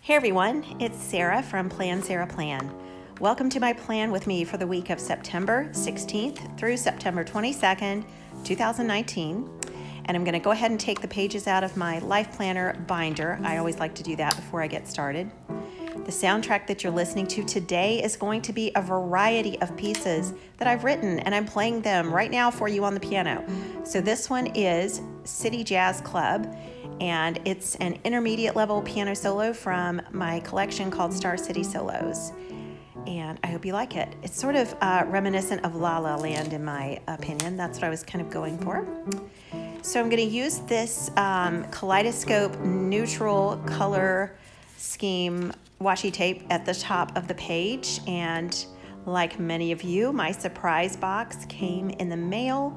Hey everyone, it's Sarah from Plan Sarah Plan. Welcome to my plan with me for the week of September 16th through September 22nd, 2019. And I'm going to go ahead and take the pages out of my LifePlanner binder. I always like to do that before I get started. The soundtrack that you're listening to today is going to be a variety of pieces that I've written, and I'm playing them right now for you on the piano. So this one is City Jazz Club, and it's an intermediate level piano solo from my collection called Star City Solos. And I hope you like it. It's sort of reminiscent of La La Land in my opinion. That's what I was kind of going for. So I'm going to use this kaleidoscope neutral color scheme washi tape at the top of the page, and like many of you, my surprise box came in the mail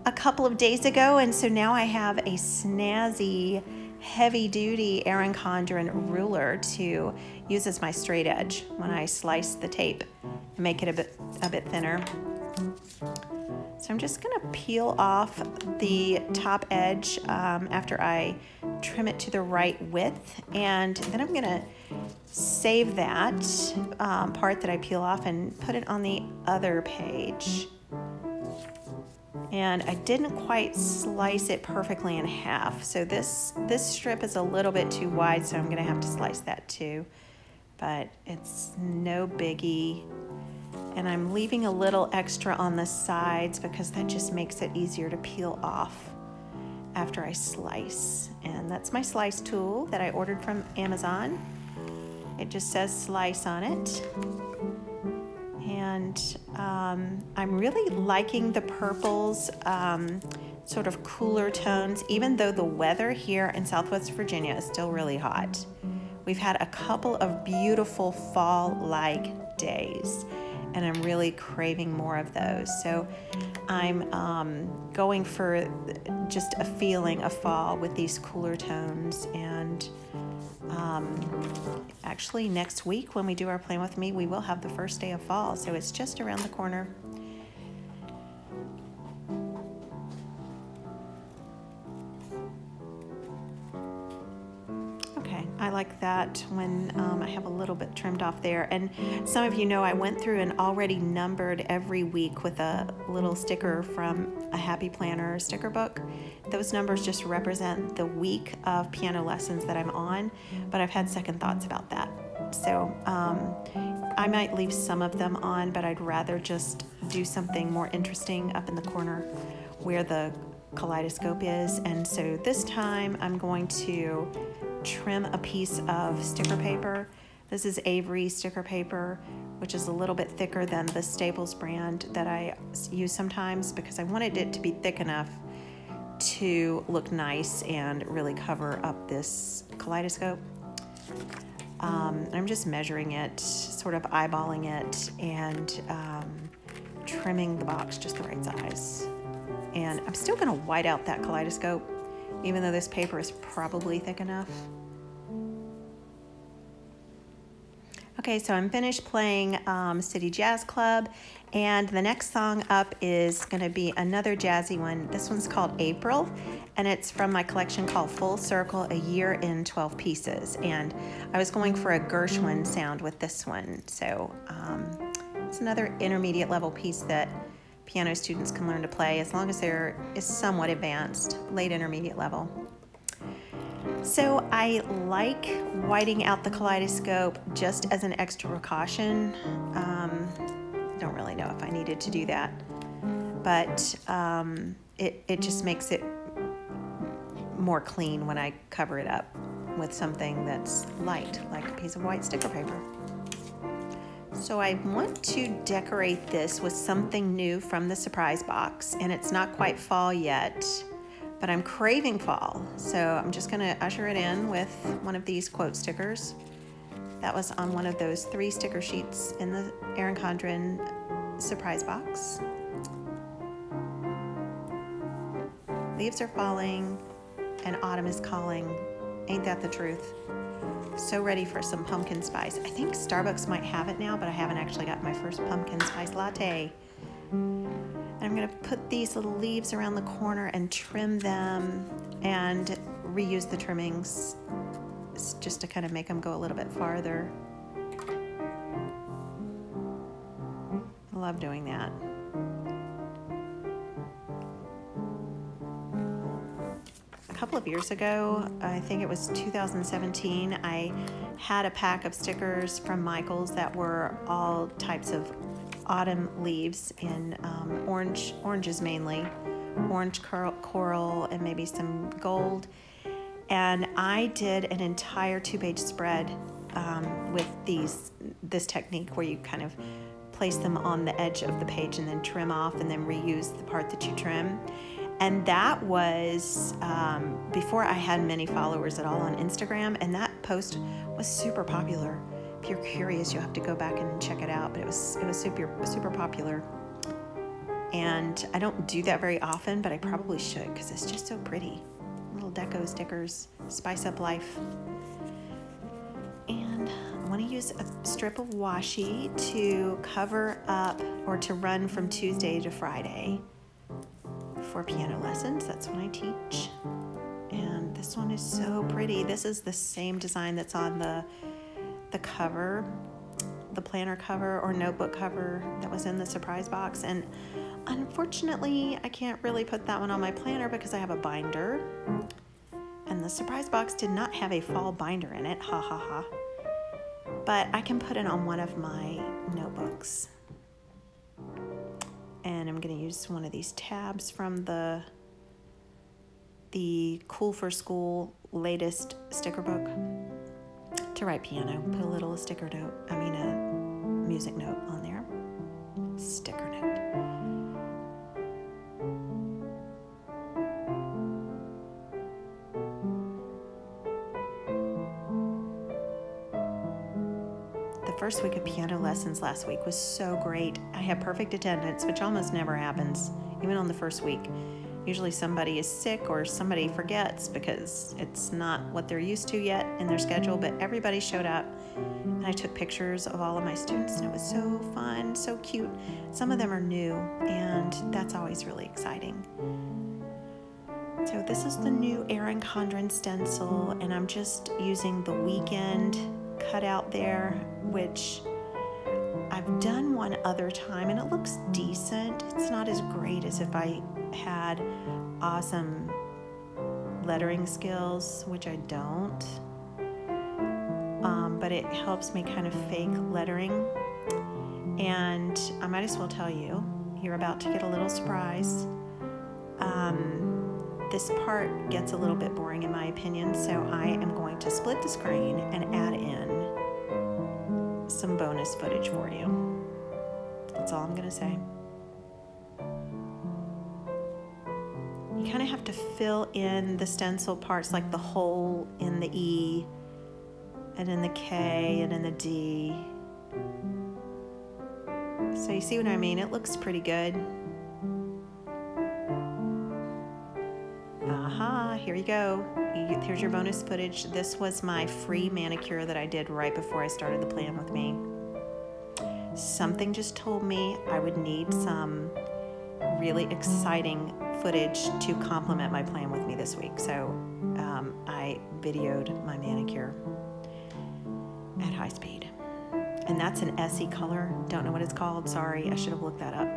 a couple of days ago, and so now I have a snazzy heavy-duty Erin Condren ruler to use as my straight edge when I slice the tape and make it a bit thinner. So I'm just going to peel off the top edge after I trim it to the right width, and then I'm going to save that part that I peel off and put it on the other page. And I didn't quite slice it perfectly in half, so this strip is a little bit too wide, so I'm going to have to slice that too, but it's no biggie. And I'm leaving a little extra on the sides because that just makes it easier to peel off after I slice. And that's my slice tool that I ordered from Amazon. It just says slice on it. And I'm really liking the purples, sort of cooler tones, even though the weather here in Southwest Virginia is still really hot. We've had a couple of beautiful fall-like days, and I'm really craving more of those. So I'm going for just a feeling of fall with these cooler tones. And actually next week when we do our plan with me, we will have the first day of fall. So it's just around the corner. I like that when I have a little bit trimmed off there. And some of you know I went through and already numbered every week with a little sticker from a Happy Planner sticker book. Those numbers just represent the week of piano lessons that I'm on, but I've had second thoughts about that. So I might leave some of them on, but I'd rather just do something more interesting up in the corner where the kaleidoscope is. And so this time I'm going to trim a piece of sticker paper. This is Avery sticker paper, which is a little bit thicker than the Staples brand that I use sometimes because I wanted it to be thick enough to look nice and really cover up this kaleidoscope. I'm just measuring it, sort of eyeballing it, and trimming the box just the right size. And I'm still going to white out that kaleidoscope, even though this paper is probably thick enough. Okay, so I'm finished playing City Jazz Club, and the next song up is going to be another jazzy one. This one's called April, and it's from my collection called Full Circle, A Year in 12 Pieces. And I was going for a Gershwin sound with this one, so it's another intermediate level piece that piano students can learn to play as long as they're somewhat advanced, late intermediate level. So I like whiting out the kaleidoscope just as an extra precaution. Don't really know if I needed to do that, but it just makes it more clean when I cover it up with something that's light, like a piece of white sticker paper. So I want to decorate this with something new from the surprise box, and it's not quite fall yet, but I'm craving fall. So I'm just gonna usher it in with one of these quote stickers. That was on one of those 3 sticker sheets in the Erin Condren surprise box. Leaves are falling and autumn is calling. Ain't that the truth? So ready for some pumpkin spice. I think Starbucks might have it now, but I haven't actually got my first pumpkin spice latte. And I'm going to put these little leaves around the corner and trim them and reuse the trimmings just to kind of make them go a little bit farther. I love doing that. A couple of years ago, I think it was 2017, I had a pack of stickers from Michael's that were all types of autumn leaves in oranges mainly, orange coral and maybe some gold. And I did an entire 2-page spread with this technique where you kind of place them on the edge of the page and then trim off and then reuse the part that you trim. And that was before I had many followers at all on Instagram, and that post was super popular. If you're curious, you'll have to go back and check it out, but it was super popular. And I don't do that very often, but I probably should because it's just so pretty. Little deco stickers, spice up life. And I want to use a strip of washi to cover up or to run from Tuesday to Friday for piano lessons. That's when I teach. And this one is so pretty. This is the same design that's on the cover, the planner cover or notebook cover that was in the surprise box. And unfortunately, I can't really put that one on my planner because I have a binder. And the surprise box did not have a fall binder in it. Ha ha ha. But I can put it on one of my notebooks. And I'm going to use one of these tabs from the Cool for School latest sticker book to write piano. Put a little sticker note, a music note on there. Sticker note. The first week of piano lessons last week was so great. I had perfect attendance, which almost never happens, even on the first week. Usually somebody is sick or somebody forgets because it's not what they're used to yet in their schedule, but everybody showed up. And I took pictures of all of my students, and it was so fun, so cute. Some of them are new, and that's always really exciting. So this is the new Erin Condren stencil, and I'm just using the weekend cutout there, which I've done one other time, and it looks decent. It's not as great as if I had awesome lettering skills, which I don't, but it helps me kind of fake lettering. And I might as well tell you, you're about to get a little surprise. This part gets a little bit boring in my opinion, so I am going to split the screen and add in some bonus footage for you. That's all I'm gonna say. You kind of have to fill in the stencil parts, like the hole in the E and in the K and in the D. So you see what I mean? It looks pretty good. Aha, here you go. Here's your bonus footage. This was my free manicure that I did right before I started the plan with me. Something just told me I would need some really exciting footage to complement my plan with me this week. So I videoed my manicure at high speed. And that's an SE color. Don't know what it's called. Sorry, I should have looked that up.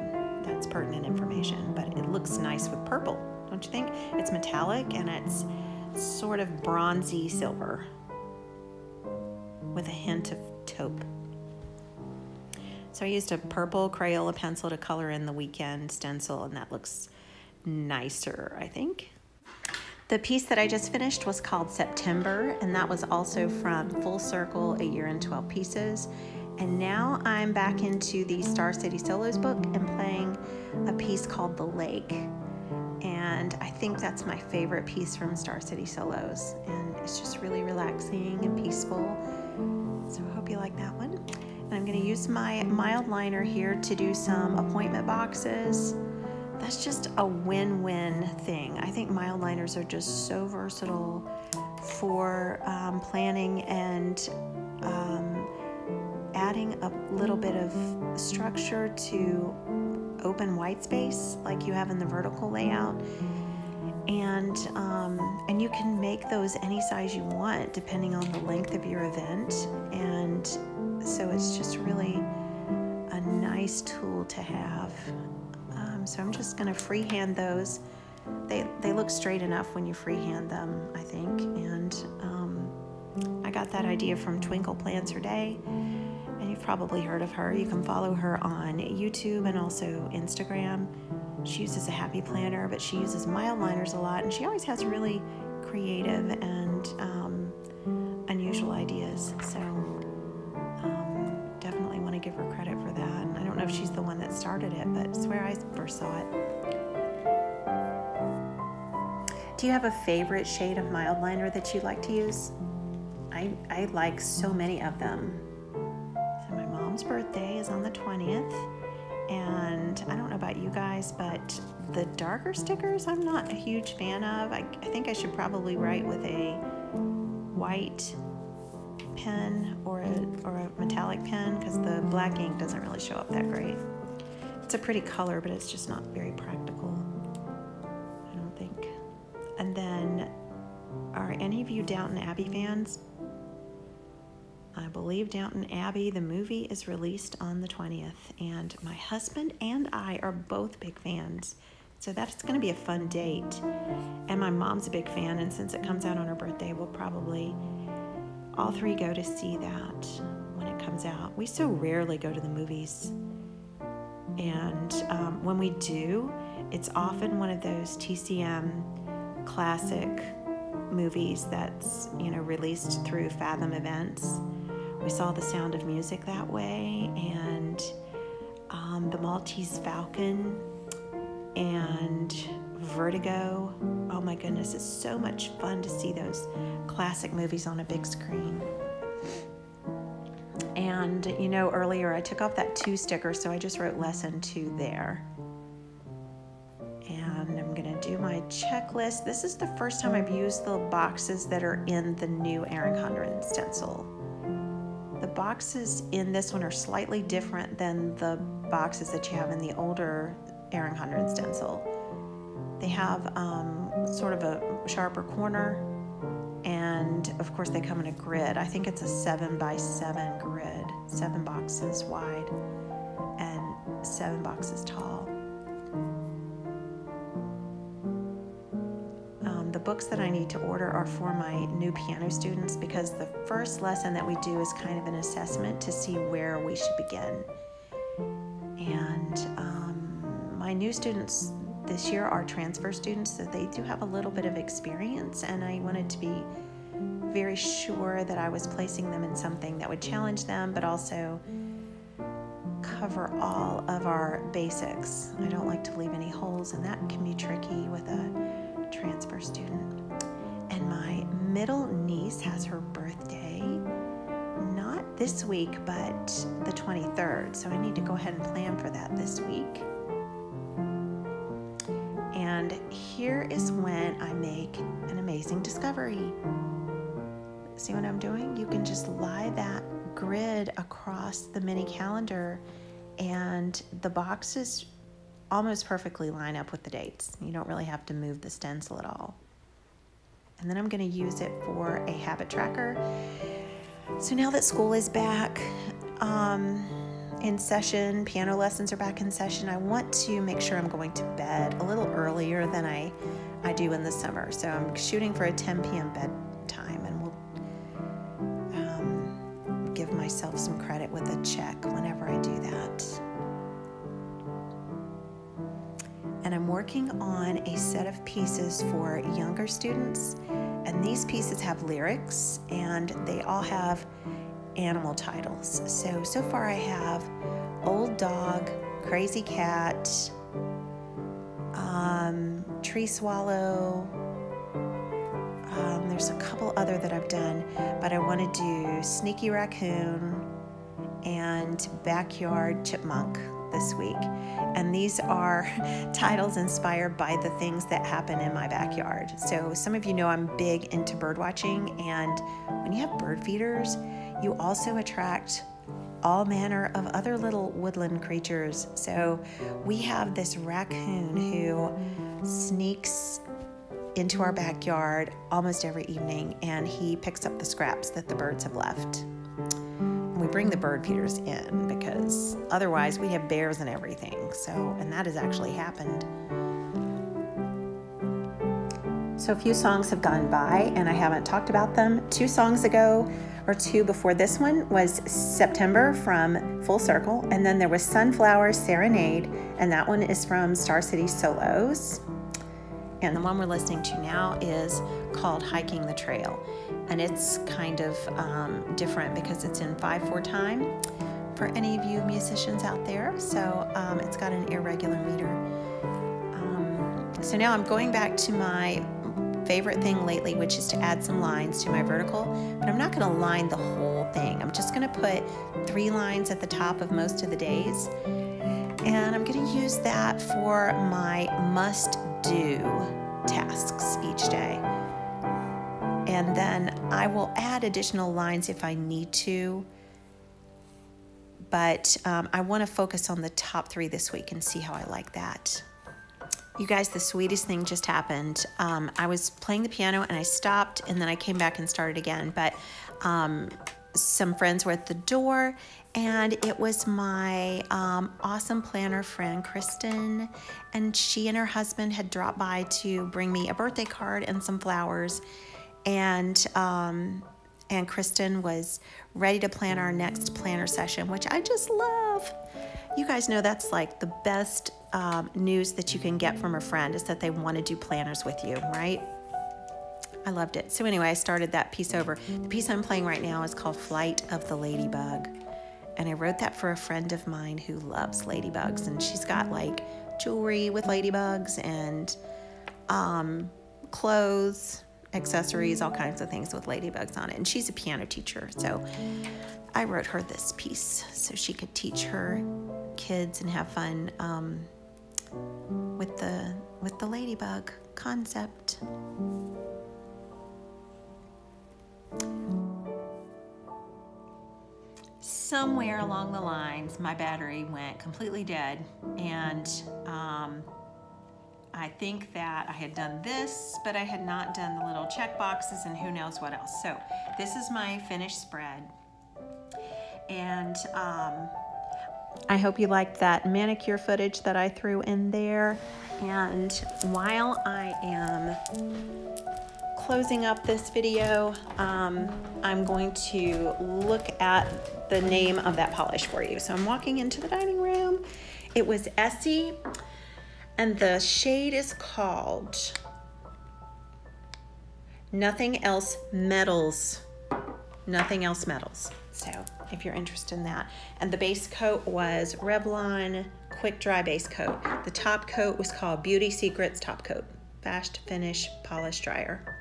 That's pertinent information, but it looks nice with purple, don't you think? It's metallic and it's sort of bronzy silver with a hint of taupe. So I used a purple Crayola pencil to color in the weekend stencil, and that looks nicer, I think. The piece that I just finished was called September, and that was also from Full Circle, A Year in 12 Pieces. And now I'm back into the Star City Solos book and playing a piece called The Lake. And I think that's my favorite piece from Star City Solos. And it's just really relaxing and peaceful. So I hope you like that one. And I'm going to use my mild liner here to do some appointment boxes. That's just a win-win thing. I think mild liners are just so versatile for planning and adding a little bit of structure to open white space like you have in the vertical layout. And you can make those any size you want depending on the length of your event. And so it's just really a nice tool to have. So I'm just going to freehand those. They look straight enough when you freehand them, I think. And I got that idea from Twinkle Plans Her Day, and you've probably heard of her. You can follow her on YouTube and also Instagram. She uses a happy planner, but she uses mild liners a lot, and she always has really creative and unusual ideas. So definitely want to give her credit for that. And I don't know if she's the one that started it, but it's where I first saw it. Do you have a favorite shade of mild liner that you like to use? I like so many of them. So my mom's birthday is on the 20th, and I don't know about you guys, but the darker stickers I'm not a huge fan of. I think I should probably write with a white pen or a metallic pen, because the black ink doesn't really show up that great. It's a pretty color, but it's just not very practical, I don't think. And then, are any of you Downton Abbey fans? I believe Downton Abbey, the movie, is released on the 20th, and my husband and I are both big fans. So that's going to be a fun date. And my mom's a big fan, and since it comes out on her birthday, we'll probably all three go to see that when it comes out. We so rarely go to the movies. And when we do, it's often one of those TCM classic movies that's, released through Fathom Events. We saw The Sound of Music that way, and The Maltese Falcon, and Vertigo. Oh my goodness, it's so much fun to see those classic movies on a big screen. And earlier I took off that 2 sticker, so I just wrote lesson 2 there. And I'm gonna do my checklist. This is the first time I've used the boxes that are in the new Erin Condren stencil. The boxes in this one are slightly different than the boxes that you have in the older Erin Condren stencil. They have sort of a sharper corner, and of course they come in a grid. I think it's a 7x7 grid, 7 boxes wide and 7 boxes tall. The books that I need to order are for my new piano students, because the first lesson that we do is kind of an assessment to see where we should begin. And my new students this year are transfer students, so they do have a little bit of experience, and I wanted to be very sure that I was placing them in something that would challenge them, but also cover all of our basics. I don't like to leave any holes, and that can be tricky with a transfer student. And my middle niece has her birthday, not this week, but the 23rd, so I need to go ahead and plan for that this week. And here is when I make an amazing discovery. See what I'm doing? You can just lie that grid across the mini calendar, and the boxes almost perfectly line up with the dates. You don't really have to move the stencil at all. And then I'm going to use it for a habit tracker. So now that school is back in session, piano lessons are back in session, I want to make sure I'm going to bed a little earlier than I do in the summer. So I'm shooting for a 10 p.m. bedtime, and we'll give myself some credit with a check whenever I do that. And I'm working on a set of pieces for younger students, and these pieces have lyrics, and they all have animal titles. So far I have Old Dog, Crazy Cat, Tree Swallow. There's a couple other that I've done, but I want to do Sneaky Raccoon and Backyard Chipmunk this week. And these are titles inspired by the things that happen in my backyard. So some of you know I'm big into bird watching, and when you have bird feeders, you also attract all manner of other little woodland creatures. So we have this raccoon who sneaks into our backyard almost every evening, and he picks up the scraps that the birds have left. And we bring the bird feeders in because otherwise we have bears and everything. And that has actually happened. So a few songs have gone by and I haven't talked about them. 2 songs ago, or 2 before this one, was September from Full Circle, and then there was Sunflower Serenade, and that one is from Star City Solos. And the one we're listening to now is called Hiking the Trail, and it's kind of different because it's in 5/4 time for any of you musicians out there. So it's got an irregular meter. So now I'm going back to my favorite thing lately, which is to add some lines to my vertical, but I'm not going to line the whole thing. I'm just going to put 3 lines at the top of most of the days, and I'm going to use that for my must-do tasks each day. And then I will add additional lines if I need to, but I want to focus on the top 3 this week and see how I like that. You guys, the sweetest thing just happened. I was playing the piano and I stopped, and then I came back and started again, but some friends were at the door, and it was my awesome planner friend, Kristen, and she and her husband had dropped by to bring me a birthday card and some flowers, and Kristen was ready to plan our next planner session, which I just love. You guys know that's like the best news that you can get from a friend, is that they want to do planners with you, right? I loved it. So anyway, I started that piece over. The piece I'm playing right now is called Flight of the Ladybug. And I wrote that for a friend of mine who loves ladybugs. And she's got like jewelry with ladybugs and clothes, accessories, all kinds of things with ladybugs on it. And she's a piano teacher. So I wrote her this piece so she could teach her kids and have fun with the ladybug concept. Somewhere along the lines, my battery went completely dead, and I think that I had done this, but I had not done the little check boxes and who knows what else. So this is my finished spread, and I hope you liked that manicure footage that I threw in there. And while I am closing up this video, I'm going to look at the name of that polish for you. So I'm walking into the dining room. It was Essie, and the shade is called Nothing Else Metals. Nothing Else Metals. So if you're interested in that. And the base coat was Revlon Quick Dry Base Coat. The top coat was called Beauty Secrets Top Coat. Fast Finish Polish Dryer.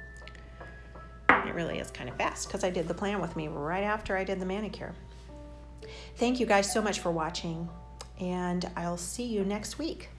It really is kind of fast because I did the plan with me right after I did the manicure. Thank you guys so much for watching, and I'll see you next week.